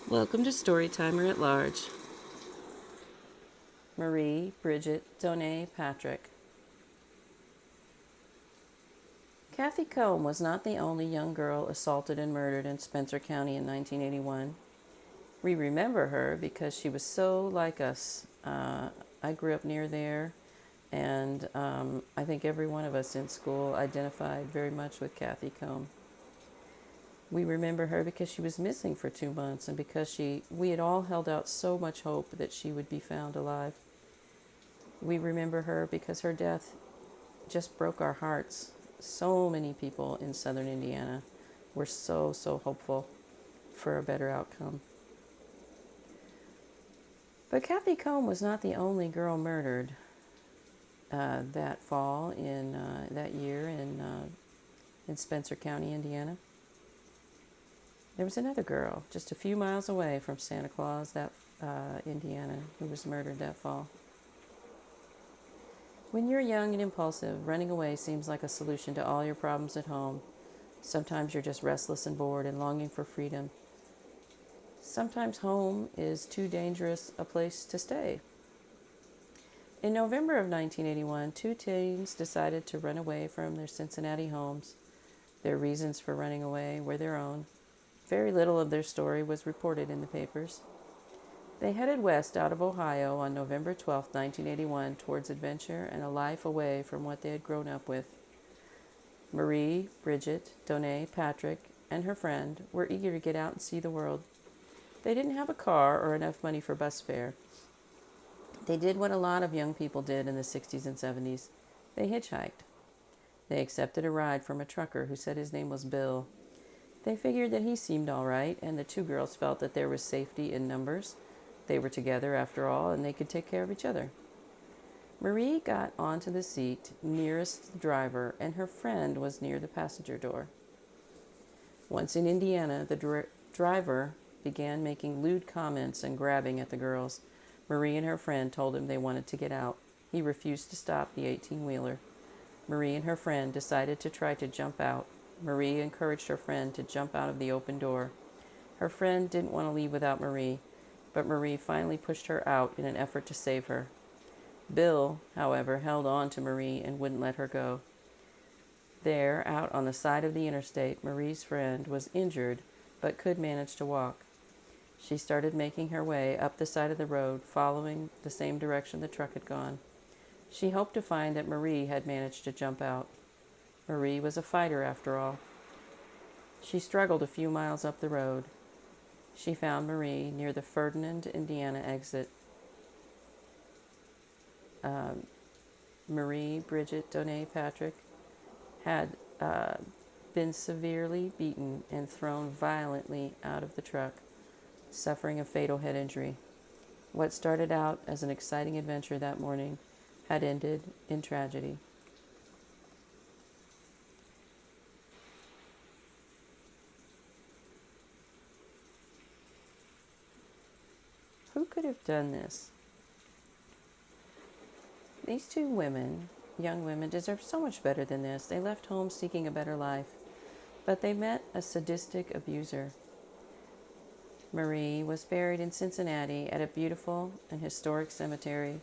Welcome to Storytimer at Large. Marie Bridget Donae Patrick. Kathy Combe was not the only young girl assaulted and murdered in Spencer County in 1981. We remember her because she was so like us. I grew up near there, and I think every one of us in school identified very much with Kathy Combe. We remember her because she was missing for 2 months and because we had all held out so much hope that she would be found alive. We remember her because her death just broke our hearts. So many people in southern Indiana were so hopeful for a better outcome. But Kathy Combe was not the only girl murdered that fall that year in Spencer County, Indiana. There was another girl just a few miles away from Santa Claus, Indiana, who was murdered that fall. When you're young and impulsive, running away seems like a solution to all your problems at home. Sometimes you're just restless and bored and longing for freedom. Sometimes home is too dangerous a place to stay. In November of 1981, two teens decided to run away from their Cincinnati homes. Their reasons for running away were their own. Very little of their story was reported in the papers. They headed west out of Ohio on November 12, 1981, towards adventure and a life away from what they had grown up with. Marie Bridget Donae Patrick and her friend were eager to get out and see the world. They didn't have a car or enough money for bus fare. They did what a lot of young people did in the 60s and 70s. They hitchhiked. They accepted a ride from a trucker who said his name was Bill. They figured that he seemed all right, and the two girls felt that there was safety in numbers. They were together after all, and they could take care of each other. Marie got onto the seat nearest the driver, and her friend was near the passenger door. Once in Indiana, the driver began making lewd comments and grabbing at the girls. Marie and her friend told him they wanted to get out. He refused to stop the 18-wheeler. Marie and her friend decided to try to jump out. Marie encouraged her friend to jump out of the open door. Her friend didn't want to leave without Marie, but Marie finally pushed her out in an effort to save her. Bill, however, held on to Marie and wouldn't let her go. There, out on the side of the interstate, Marie's friend was injured but could manage to walk. She started making her way up the side of the road, following the same direction the truck had gone. She hoped to find that Marie had managed to jump out. Marie was a fighter after all. She struggled a few miles up the road. She found Marie near the Ferdinand, Indiana exit. Marie Bridget Donae Patrick had been severely beaten and thrown violently out of the truck, suffering a fatal head injury. What started out as an exciting adventure that morning had ended in tragedy. Who could have done this? These two women, young women, deserve so much better than this. They left home seeking a better life, but they met a sadistic abuser. Marie was buried in Cincinnati at a beautiful and historic cemetery.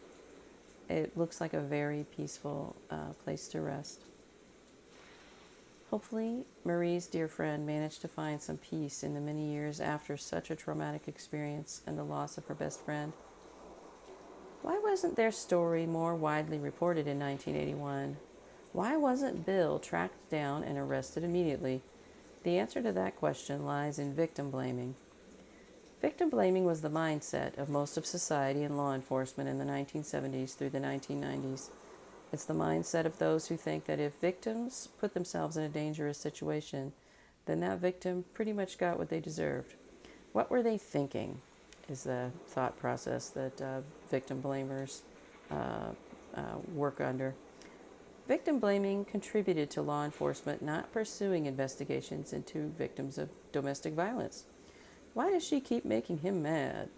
It looks like a very peaceful place to rest. Hopefully, Marie's dear friend managed to find some peace in the many years after such a traumatic experience and the loss of her best friend. Why wasn't their story more widely reported in 1981? Why wasn't Bill tracked down and arrested immediately? The answer to that question lies in victim blaming. Victim blaming was the mindset of most of society and law enforcement in the 1970s through the 1990s. It's the mindset of those who think that if victims put themselves in a dangerous situation, then that victim pretty much got what they deserved. What were they thinking is the thought process that victim blamers work under. Victim blaming contributed to law enforcement not pursuing investigations into victims of domestic violence. Why does she keep making him mad?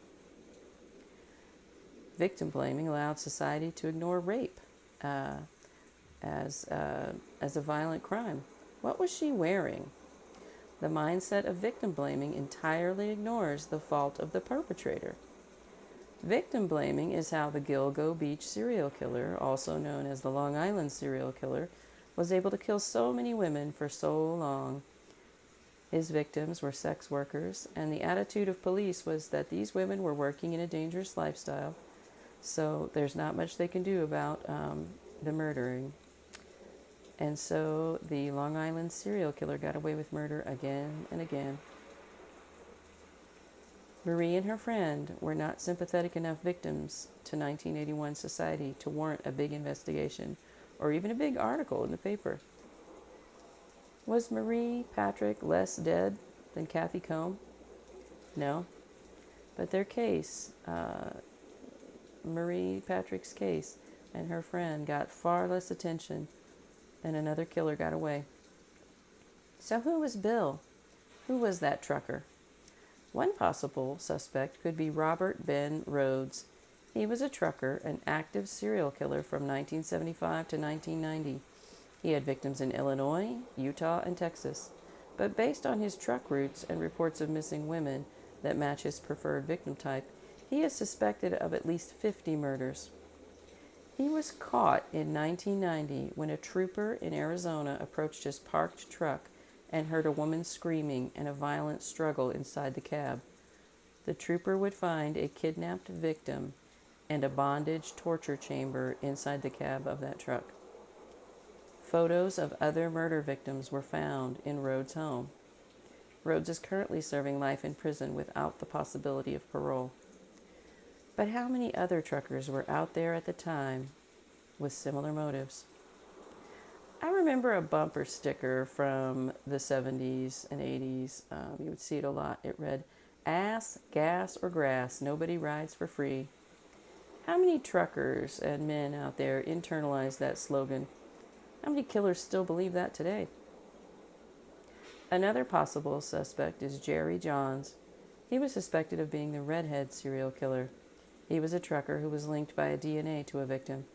Victim blaming allowed society to ignore rape as a violent crime. What was she wearing? The mindset of victim blaming entirely ignores the fault of the perpetrator. Victim blaming is how the Gilgo Beach serial killer, also known as the Long Island serial killer, was able to kill so many women for so long. His victims were sex workers, and the attitude of police was that these women were working in a dangerous lifestyle, so there's not much they can do about the murdering. And so the Long Island serial killer got away with murder again and again. Marie and her friend were not sympathetic enough victims to 1981 society to warrant a big investigation or even a big article in the paper. Was Marie Patrick less dead than Kathy Combe? No. But their case, Marie Patrick's case, and her friend got far less attention, and another killer got away. So who was Bill? Who was that trucker? One possible suspect could be Robert Ben Rhodes. He was a trucker, an active serial killer from 1975 to 1990. He had victims in Illinois, Utah, and Texas. But based on his truck routes and reports of missing women that match his preferred victim type, he is suspected of at least 50 murders. He was caught in 1990 when a trooper in Arizona approached his parked truck and heard a woman screaming and a violent struggle inside the cab. The trooper would find a kidnapped victim and a bondage torture chamber inside the cab of that truck. Photos of other murder victims were found in Rhodes' home. Rhodes is currently serving life in prison without the possibility of parole. But how many other truckers were out there at the time with similar motives? I remember a bumper sticker from the 70s and 80s. You would see it a lot. It read, "Ass, gas, or grass, nobody rides for free." How many truckers and men out there internalized that slogan? How many killers still believe that today? Another possible suspect is Jerry Johns. He was suspected of being the redhead serial killer. He was a trucker who was linked via DNA to a victim.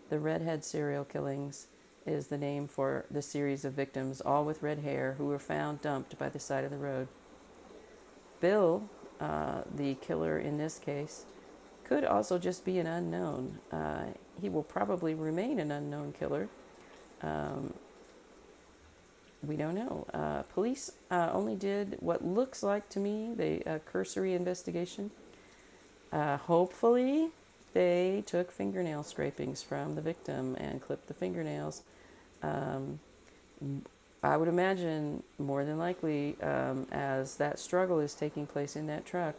The redhead serial killings is the name for the series of victims, all with red hair, who were found dumped by the side of the road. Bill, the killer in this case, could also just be an unknown. He will probably remain an unknown killer. We don't know. Police only did what looks like to me a cursory investigation. Hopefully, they took fingernail scrapings from the victim and clipped the fingernails. I would imagine, more than likely, as that struggle is taking place in that truck,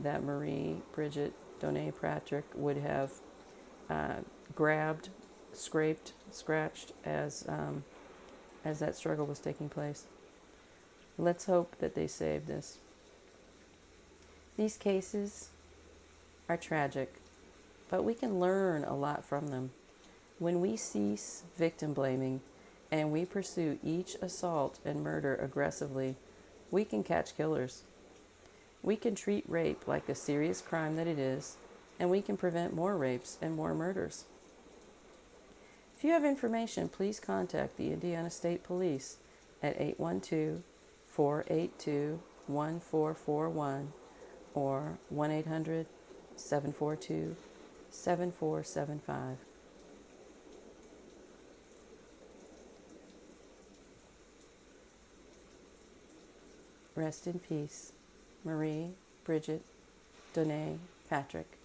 that Marie Bridget Donae Patrick would have grabbed, scraped, scratched as that struggle was taking place. Let's hope that they saved this. These cases are tragic, but we can learn a lot from them. When we cease victim blaming and we pursue each assault and murder aggressively, we can catch killers. We can treat rape like the serious crime that it is, and we can prevent more rapes and more murders. If you have information, please contact the Indiana State Police at 812-482-1441 or 1-800-742-7475. Rest in peace, Marie Bridget Donae Patrick.